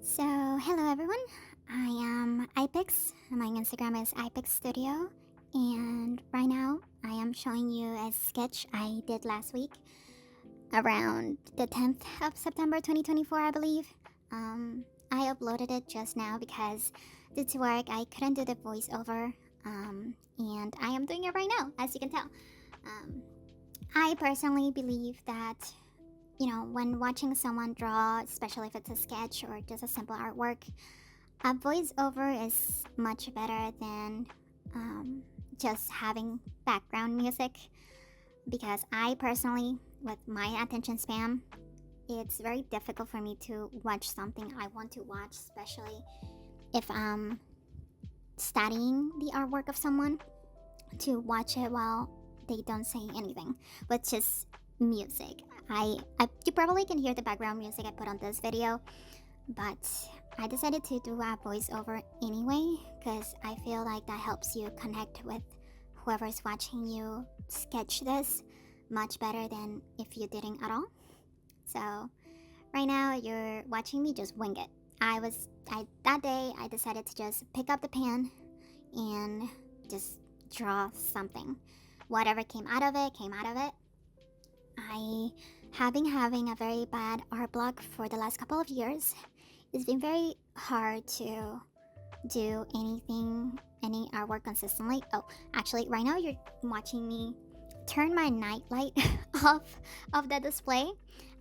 So, hello everyone. I am Ipix. My Instagram is Ipix Studio, and right now I am showing you a sketch I did last week around the 10th of September 2024, I believe. I uploaded it just now because due to work I couldn't do the voiceover, and I am doing it right now, as you can tell. Um, I personally believe that when watching someone draw, especially if it's a sketch or just a simple artwork, a voiceover is much better than just having background music because I personally, with my attention span, it's very difficult for me to watch something I want to watch, especially if I'm studying the artwork of someone, to watch it while they don't say anything, but just music. You probably can hear the background music I put on this video, but I decided to do a voiceover anyway because I feel like that helps you connect with whoever's watching you sketch this much better than if you didn't at all. So right now you're watching me just wing it. I that day I decided to just pick up the pen and just draw something. Whatever came out of it, came out of it. I have been having a very bad art block for the last couple of years. It's been very hard to do any artwork consistently. Oh, actually, right now you're watching me turn my night light off of the display.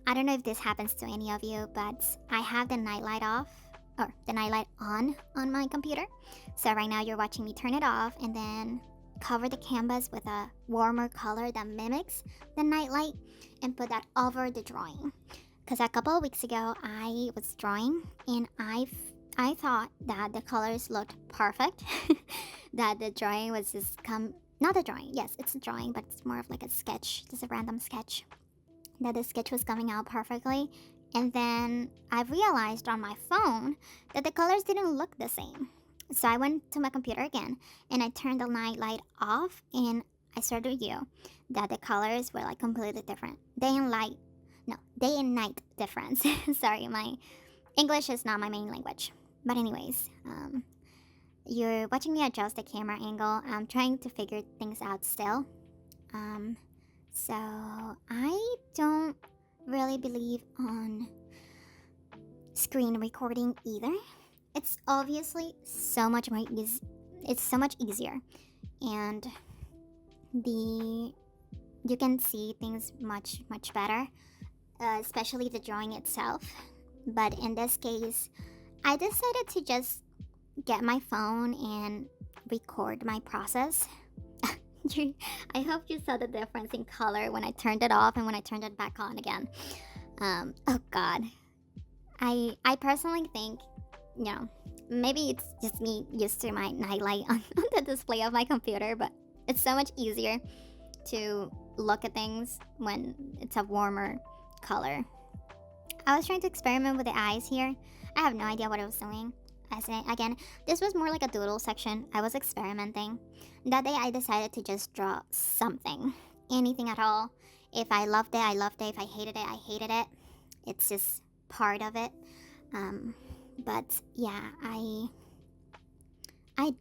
I don't know if this happens to any of you, but I have the night light off or the night light on my computer. So right now you're watching me turn it off and then cover the canvas with a warmer color that mimics the night light and put that over the drawing. Because a couple of weeks ago I was drawing and I thought that the colors looked perfect, that the drawing was just not a drawing, yes, it's a drawing, but it's more of like a sketch, just a random sketch, that the sketch was coming out perfectly. And then I realized on my phone that the colors didn't look the same. So I went to my computer again and I turned the night light off and I started to review that the colors were like completely different. Day and night difference. Sorry, my English is not my main language. But anyways, you're watching me adjust the camera angle. I'm trying to figure things out still. Um, so I don't really believe on screen recording either. It's obviously so much more easy. It's so much easier, and the you can see things much better, especially the drawing itself. But in this case, I decided to just get my phone and record my process. I hope you saw the difference in color when I turned it off and when I turned it back on again. Oh God, I personally think, maybe it's just me used to my nightlight on the display of my computer, but it's so much easier to look at things when it's a warmer color. I was trying to experiment with the eyes here. I have no idea what I was doing. Again, this was more like a doodle section. I was experimenting. That day I decided to just draw something. Anything at all. If I loved it, I loved it. If I hated it, I hated it. It's just part of it. But yeah, I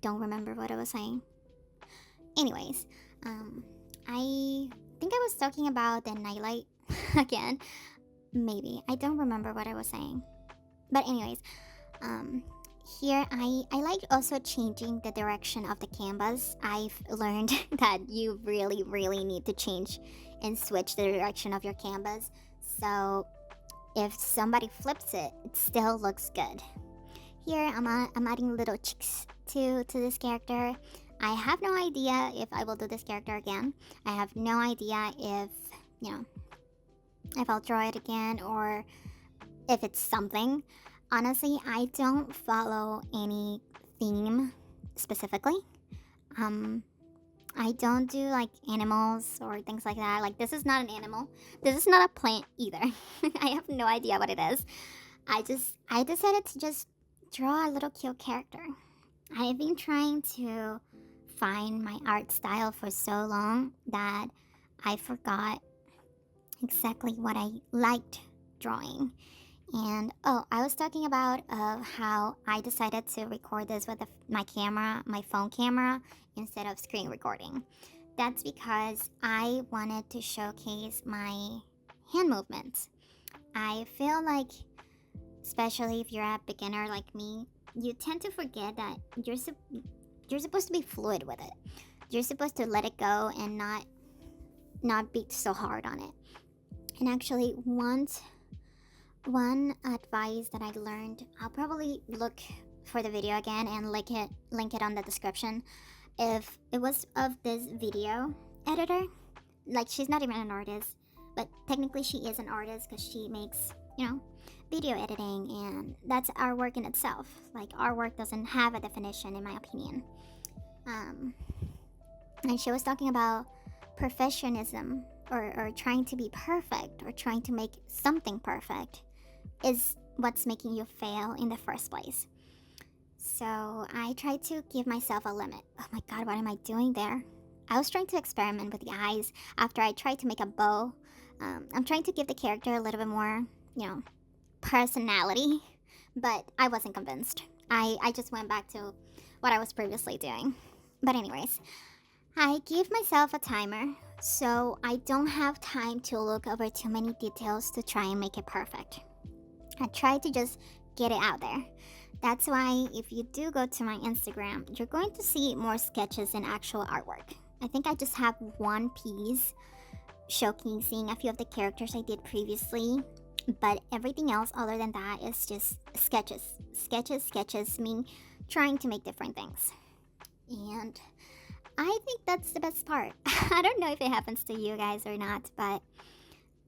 don't remember what I was saying. Anyways, I think I was talking about the nightlight again. Maybe. I don't remember what I was saying. But anyways, here I like also changing the direction of the canvas. I've learned that you really need to change and switch the direction of your canvas. So if somebody flips it, it still looks good. Here I'm adding little chicks to this character. I have no idea if I will do this character again. I have no idea if I'll draw it again or if it's something. Honestly, I don't follow any theme specifically. Um, I don't do like animals or things like that. Like, this is not an animal. This is not a plant either. I have no idea what it is. I decided to just draw a little cute character. I've been trying to find my art style for so long that I forgot exactly what I liked drawing. And oh, I was talking about how I decided to record this with my camera, my phone camera, instead of screen recording. That's because I wanted to showcase my hand movements. I feel like, especially if you're a beginner like me, you tend to forget that you're supposed to be fluid with it. You're supposed to let it go and not be so hard on it. And actually, one advice that I learned, I'll probably look for the video again and link it on the description. If it was of this video editor, like she's not even an artist, but technically she is an artist because she makes, video editing, and that's artwork in itself. Like artwork doesn't have a definition, in my opinion. Um, and she was talking about perfectionism, or trying to be perfect, or trying to make something perfect is what's making you fail in the first place. So I tried to give myself a limit. Oh my god, what am I doing there? I was trying to experiment with the eyes after I tried to make a bow. I'm trying to give the character a little bit more, personality, but I wasn't convinced. I just went back to what I was previously doing. But, anyways, I give myself a timer so I don't have time to look over too many details to try and make it perfect. I try to just get it out there. That's why if you do go to my Instagram, you're going to see more sketches than actual artwork. I think I just have one piece showcasing a few of the characters I did previously, but everything else other than that is just sketches. Sketches, me trying to make different things. And I think that's the best part. I don't know if it happens to you guys or not, but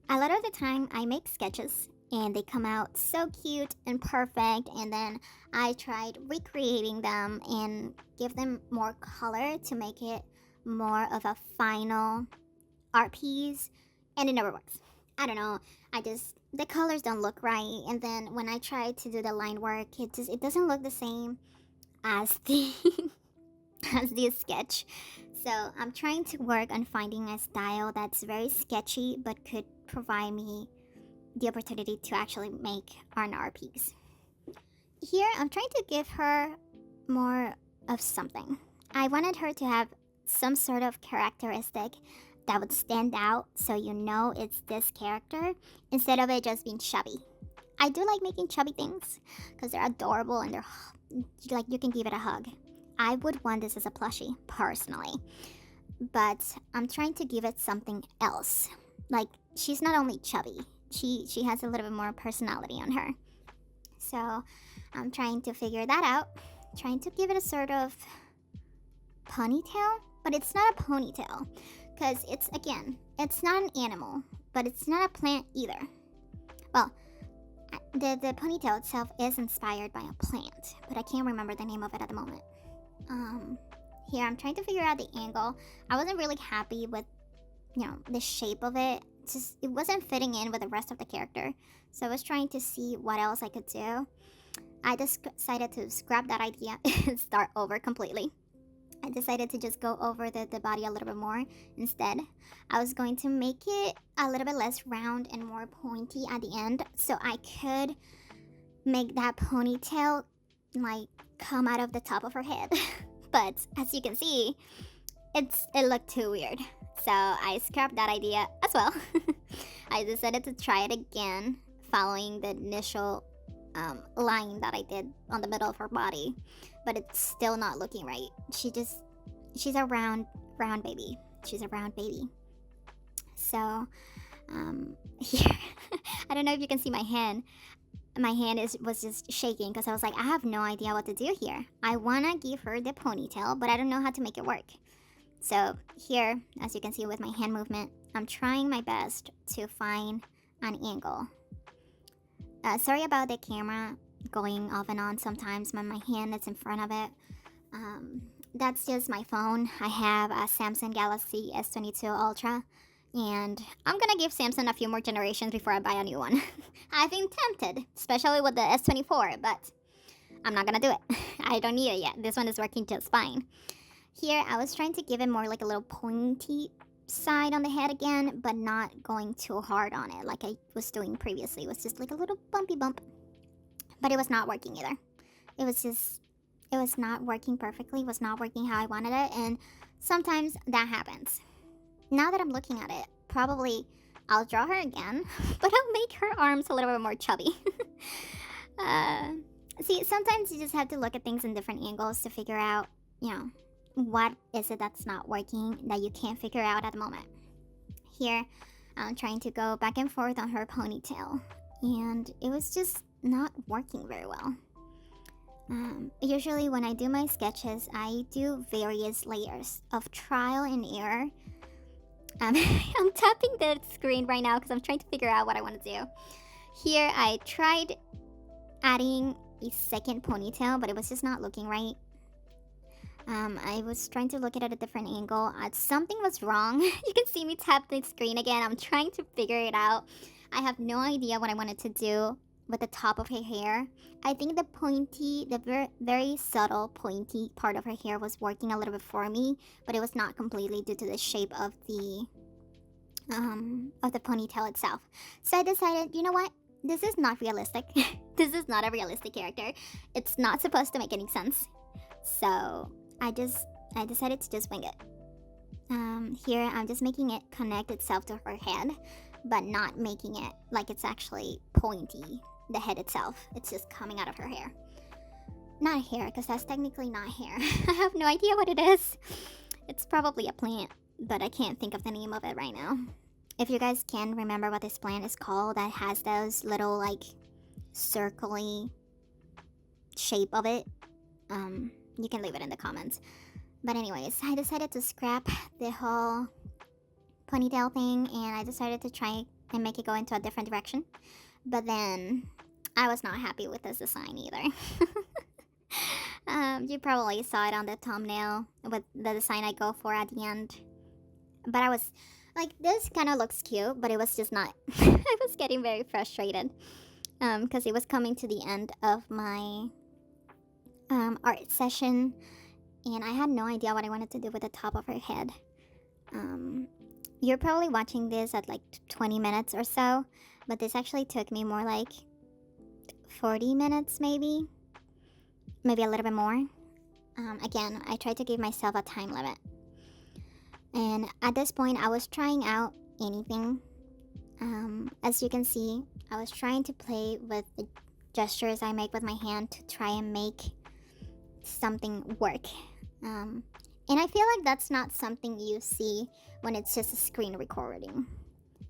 a lot of the time I make sketches and they come out so cute and perfect, and then I tried recreating them and give them more color to make it more of a final art piece, and it never works. I don't know, the colors don't look right, and then when I try to do the line work, it doesn't look the same as the as the sketch. So I'm trying to work on finding a style that's very sketchy but could provide me the opportunity to actually make an art piece. Here, I'm trying to give her more of something. I wanted her to have some sort of characteristic that would stand out so you know it's this character instead of it just being chubby. I do like making chubby things because they're adorable and they're like you can give it a hug. I would want this as a plushie, personally. But I'm trying to give it something else. Like, she's not only chubby, she has a little bit more personality on her. So I'm trying to figure that out. Trying to give it a sort of ponytail, but it's not a ponytail. Because it's not an animal, but it's not a plant either. Well, the ponytail itself is inspired by a plant, but I can't remember the name of it at the moment. Here I'm trying to figure out the angle. I wasn't really happy with, the shape of it. It wasn't fitting in with the rest of the character. So I was trying to see what else I could do. I decided to scrap that idea and start over completely. I decided to just go over the body a little bit more instead. I was going to make it a little bit less round and more pointy at the end so I could make that ponytail like come out of the top of her head. But as you can see, it looked too weird. So I scrapped that idea as well. I decided to try it again following the initial line that I did on the middle of her body, but it's still not looking right. She's a round baby. She's a round baby. So here, I don't know if you can see my hand. My hand was just shaking because I was like, I have no idea what to do here. I want to give her the ponytail, but I don't know how to make it work. So here, as you can see with my hand movement, I'm trying my best to find an angle. Sorry about the camera going off and on sometimes when my hand is in front of it. That's just my phone. I have a Samsung Galaxy S22 Ultra, and I'm gonna give Samsung a few more generations before I buy a new one. I've been tempted, especially with the S24, but I'm not gonna do it. I don't need it yet. This one is working just fine. Here, I was trying to give it more like a little pointy side on the head again, but not going too hard on it like I was doing previously. It was just like a little bumpy bump, but it was not working either. It was not working perfectly, it was not working how I wanted it, and sometimes that happens. Now that I'm looking at it, probably I'll draw her again, but I'll make her arms a little bit more chubby. uh, See, sometimes you just have to look at things in different angles to figure out, what is it that's not working that you can't figure out at the moment. Here, I'm trying to go back and forth on her ponytail, and it was just not working very well. Usually, when I do my sketches, I do various layers of trial and error. I'm tapping the screen right now because I'm trying to figure out what I want to do. Here, I tried adding a second ponytail, but it was just not looking right. I was trying to look at it at a different angle. Something was wrong. You can see me tap the screen again. I'm trying to figure it out. I have no idea what I wanted to do with the top of her hair. I think the very subtle pointy part of her hair was working a little bit for me, but it was not completely due to the shape of the ponytail itself. So I decided, you know what? This is not realistic. This is not a realistic character. It's not supposed to make any sense. So I decided to just wing it. Here I'm just making it connect itself to her head, but not making it like it's actually pointy, the head itself. It's just coming out of her hair. Not hair, because that's technically not hair. I have no idea what it is. It's probably a plant, but I can't think of the name of it right now. If you guys can remember what this plant is called that has those little like circly shape of it, you can leave it in the comments. But anyways, I decided to scrap the whole ponytail thing, and I decided to try and make it go into a different direction. But then I was not happy with this design either. You probably saw it on the thumbnail with the design I go for at the end. But I was like, this kind of looks cute, but it was just not. I was getting very frustrated because it was coming to the end of my art session, and I had no idea what I wanted to do with the top of her head. You're probably watching this at like 20 minutes or so, but this actually took me more like 40 minutes, maybe a little bit more. Again, I tried to give myself a time limit, and at this point I was trying out anything. As you can see, I was trying to play with the gestures I make with my hand to try and make something work. And I feel like that's not something you see when it's just a screen recording.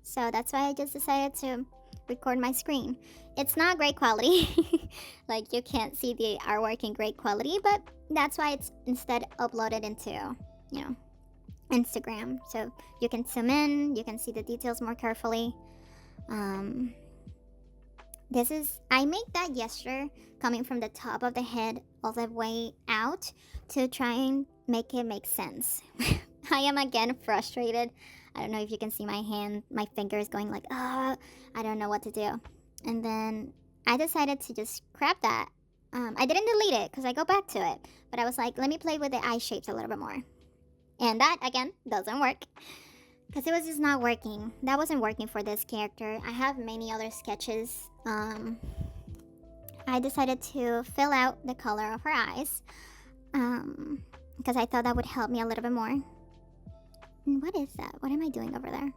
So that's why I just decided to record my screen. It's not great quality. Like, you can't see the artwork in great quality, but that's why it's instead uploaded into, Instagram. So you can zoom in, you can see the details more carefully. I made that gesture coming from the top of the head all the way out to try and make it make sense. I am again frustrated. I don't know if you can see my fingers going like, I don't know what to do. And then I decided to just scrap that. I didn't delete it because I go back to it, but I was like, let me play with the eye shapes a little bit more. And that, again, doesn't work because it was just not working. That wasn't working for this character. I have many other sketches. I decided to fill out the color of her eyes because I thought that would help me a little bit more. And what is that? What am I doing over there?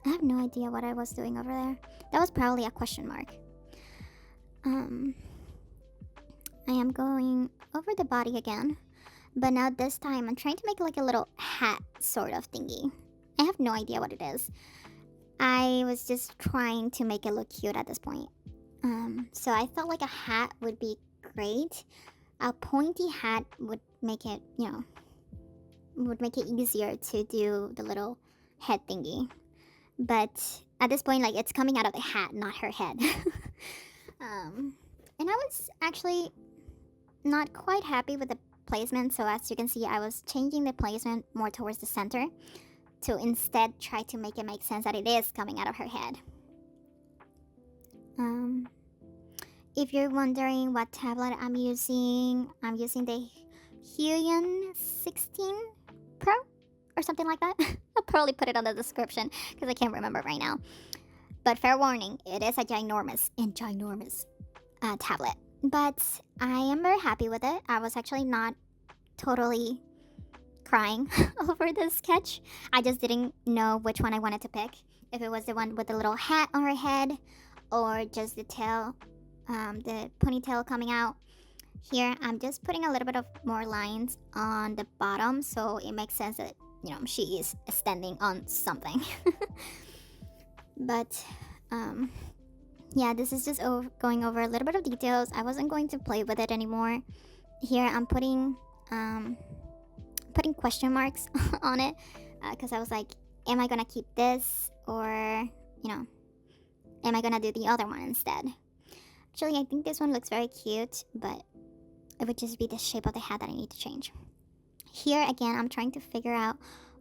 I have no idea what I was doing over there. That was probably a question mark. I am going over the body again, but now this time I'm trying to make like a little hat sort of thingy. I have no idea what it is. I was just trying to make it look cute at this point. So I felt like a hat would be great. A pointy hat would make it, easier to do the little head thingy. But at this point, like, it's coming out of the hat, not her head. And I was actually not quite happy with the placement. So as you can see, I was changing the placement more towards the center to instead try to make it make sense that it is coming out of her head. If you're wondering what tablet I'm using the Huion 16 Pro or something like that. I'll probably put it on the description because I can't remember right now. But fair warning, it is a ginormous tablet. But I am very happy with it. I was actually not totally crying over this sketch. I just didn't know which one I wanted to pick. If it was the one with the little hat on her head or just the tail, the ponytail coming out. Here, I'm just putting a little bit of more lines on the bottom so it makes sense that, she is standing on something. But, yeah, this is just going over a little bit of details. I wasn't going to play with it anymore. Here, I'm putting question marks on it because I was like, am I gonna keep this or, am I gonna do the other one instead? Actually, I think this one looks very cute, but it would just be the shape of the hat that I need to change. Here, again, I'm trying to figure out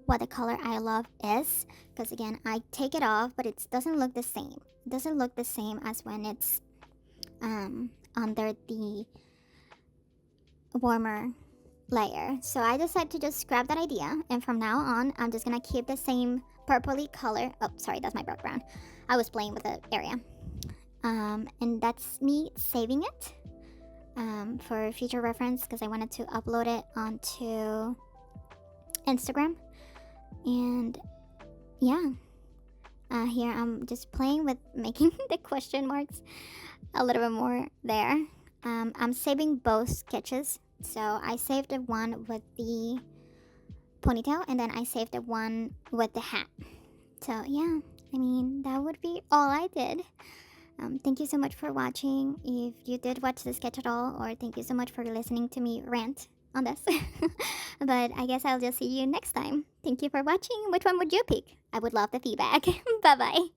what the color I love is. Because, again, I take it off, but it doesn't look the same. It doesn't look the same as when it's under the warmer layer. So I decided to just scrap that idea. And from now on, I'm just going to keep the same purpley color. Oh, sorry, that's my background. I was playing with the area. And that's me saving it. For future reference because I wanted to upload it onto Instagram. And yeah, here I'm just playing with making the question marks a little bit more there. I'm saving both sketches, so I saved the one with the ponytail and then I saved the one with the hat. So yeah, I mean, that would be all I did. Thank you so much for watching. If you did watch the sketch at all, or thank you so much for listening to me rant on this. But I guess I'll just see you next time. Thank you for watching. Which one would you pick? I would love the feedback. Bye bye.